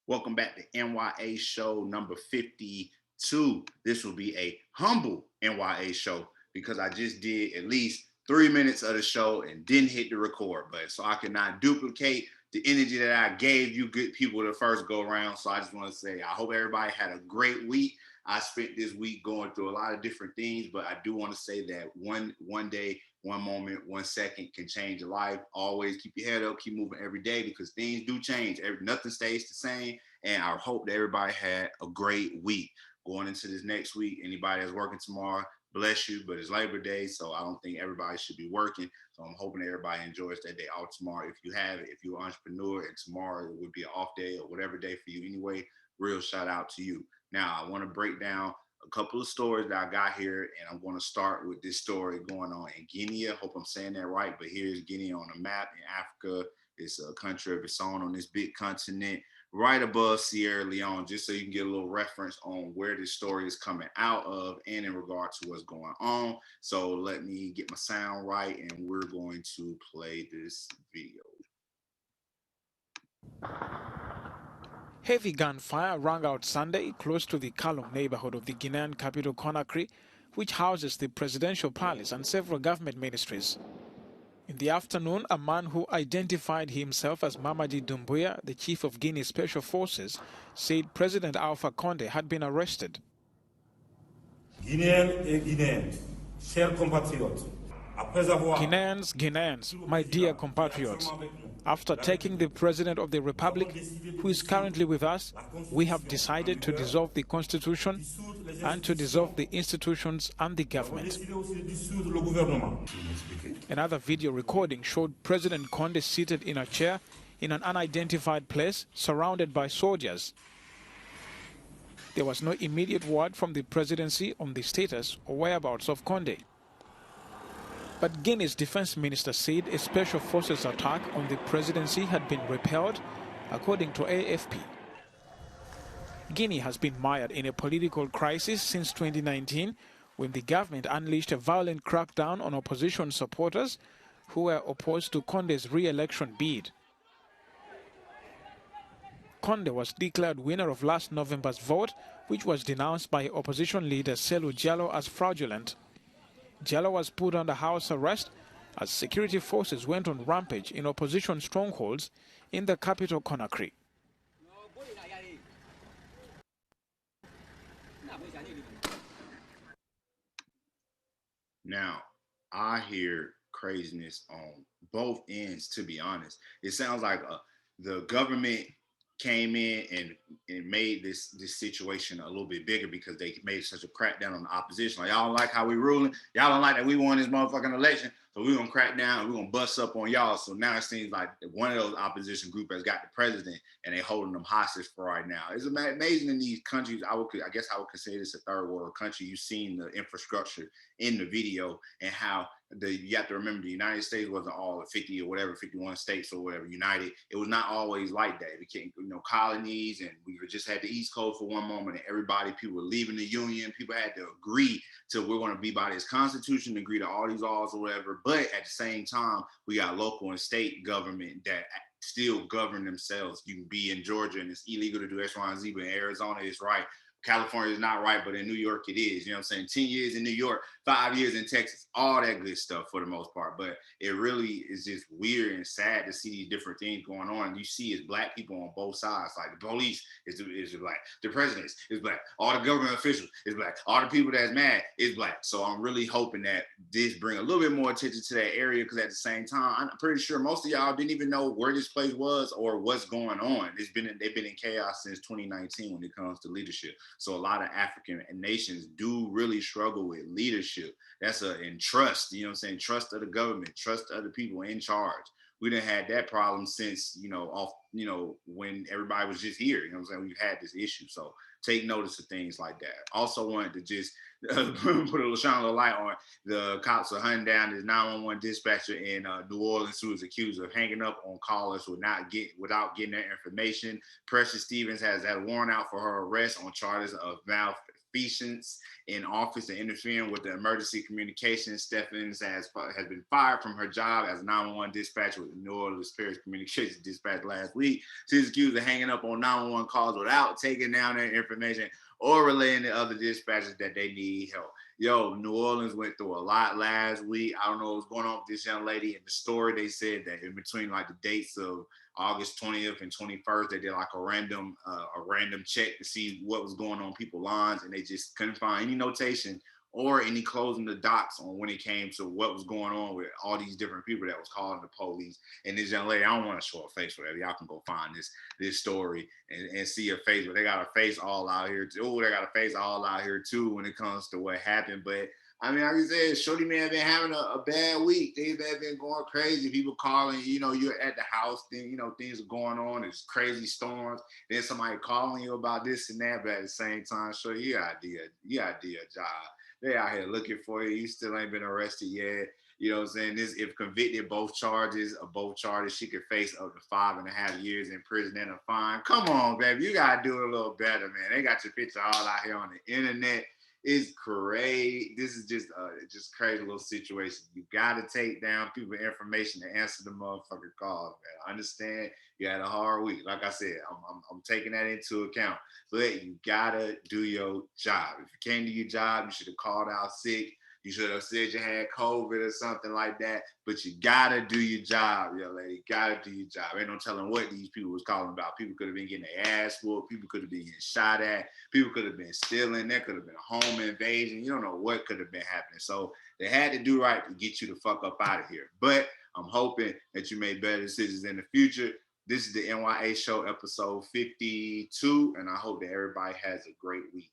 Welcome back to N.y.a show number 52. This will be a humble N.y.a show because I just did at least 3 minutes of the show and didn't hit the record button. So I cannot duplicate the energy that I gave you good people the first go around. So I just want to say I hope everybody had a great week. I spent this week going through a lot of different things, but I do want to say that one day, one moment, 1 second can change your life. Always keep your head up, keep moving every day because things do change. Nothing stays the same. And I hope that everybody had a great week. Going into this next week, anybody that's working tomorrow, bless you, but it's Labor Day, so I don't think everybody should be working. So I'm hoping everybody enjoys that day off tomorrow. If you have it, if you're an entrepreneur and tomorrow would be an off day or whatever day for you anyway, real shout out to you. Now, I want to break down a couple of stories that I got here, and I'm going to start with this story going on in Guinea. I hope I'm saying that right, but here's Guinea on the map in Africa. It's a country of its own on this big continent, right above Sierra Leone, just so you can get a little reference on where this story is coming out of and in regard to what's going on. So let me get my sound right, and we're going to play this video. Heavy gunfire rang out Sunday close to the Kalong neighborhood of the Guinean capital Conakry, which houses the presidential palace and several government ministries. In the afternoon, a man who identified himself as Mamadi Doumbouya, the chief of Guinea's special forces, said President Alpha Conde had been arrested. Guineans, my dear compatriots, after taking the President of the Republic, who is currently with us, we have decided to dissolve the Constitution and to dissolve the institutions and the government. Another video recording showed President Conde seated in a chair in an unidentified place, surrounded by soldiers. There was no immediate word from the presidency on the status or whereabouts of Conde. But Guinea's defense minister said a special forces attack on the presidency had been repelled, according to AFP. Guinea has been mired in a political crisis since 2019, when the government unleashed a violent crackdown on opposition supporters who were opposed to Conde's re-election bid. Conde was declared winner of last November's vote, which was denounced by opposition leader Cellou Diallo as fraudulent. Diallo was put under house arrest as security forces went on rampage in opposition strongholds in the capital Conakry. Now, I hear craziness on both ends, to be honest. It sounds like the government came in and made this situation a little bit bigger because they made such a crackdown on the opposition. Like, y'all don't like how we ruling. Y'all don't like that we won this motherfucking election. So we're going to crack down and we're going to bust up on y'all. So now it seems like one of those opposition group has got the president and they holding them hostage for right now. It's amazing in these countries. I guess I would consider this a third world country. You've seen the infrastructure in the video and how you have to remember the United States wasn't all 50 or whatever, 51 states or whatever united. It was not always like that. It became, colonies, and we just had the East Coast for one moment, and everybody, people were leaving the Union. People had to agree to we're going to be by this Constitution, agree to all these laws or whatever. But at the same time, we got local and state government that still govern themselves. You can be in Georgia and it's illegal to do X, Y, and Z, but in Arizona it's right. California is not right, but in New York it is. You know what I'm saying? 10 years in New York, 5 years in Texas, all that good stuff for the most part. But it really is just weird and sad to see these different things going on. You see it's black people on both sides. Like the police is black, the president is black, all the government officials is black, all the people that's mad is black. So I'm really hoping that this bring a little bit more attention to that area, because at the same time, I'm pretty sure most of y'all didn't even know where this place was or what's going on. They've been in chaos since 2019 when it comes to leadership. So a lot of African nations do really struggle with leadership. That's in trust, you know what I'm saying? Trust of the government, trust of the people in charge. We done had that problem since, when everybody was just here, you know what I'm saying? We've had this issue. So take notice of things like that. Also wanted to just put a shine a light on the cops are hunting down this 911 dispatcher in New Orleans who was accused of hanging up on callers without getting their information. Precious Stevens has had a warrant out for her arrest on charges of malfeasance in office and interfering with the emergency communications. Stephens has been fired from her job as a 911 dispatcher with the New Orleans Parish Communications Dispatch last week. She's accused of hanging up on 911 calls without taking down their information or relaying to other dispatchers that they need help. Yo, New Orleans went through a lot last week. I don't know what's going on with this young lady. In the story, they said that in between like the dates of August 20th and 21st, they did like a random check to see what was going on people's lines, and they just couldn't find any notation or any closing the dots on when it came to what was going on with all these different people that was calling the police. And this young lady, I don't want to show her face for that. Y'all can go find this story and see her face, but they got her face all out here too. Ooh, they got her face all out here too when it comes to what happened. But I mean, like you said, Shorty man have been having a bad week. They've been going crazy. People calling, you're at the house, then, things are going on. There's crazy storms. Then somebody calling you about this and that, but at the same time, Shorty, you gotta do your job. They out here looking for you. You still ain't been arrested yet. You know what I'm saying? If convicted both charges, she could face up to 5.5 years in prison and a fine. Come on, baby. You gotta do it a little better, man. They got your picture all out here on the internet. It's crazy. This is just crazy little situation. You gotta take down people's information to answer the motherfucking calls, man. I understand you had a hard week. Like I said, I'm taking that into account. But you gotta do your job. If you came to your job, you should have called out sick. You should have said you had COVID or something like that. But you gotta do your job, yo, lady. You gotta do your job. Ain't no telling what these people was calling about. People could have been getting their ass whooped. People could have been getting shot at. People could have been stealing. There could have been a home invasion. You don't know what could have been happening. So they had to do right to get you the fuck up out of here. But I'm hoping that you made better decisions in the future. This is the N.y.a. Show, episode 52, and I hope that everybody has a great week.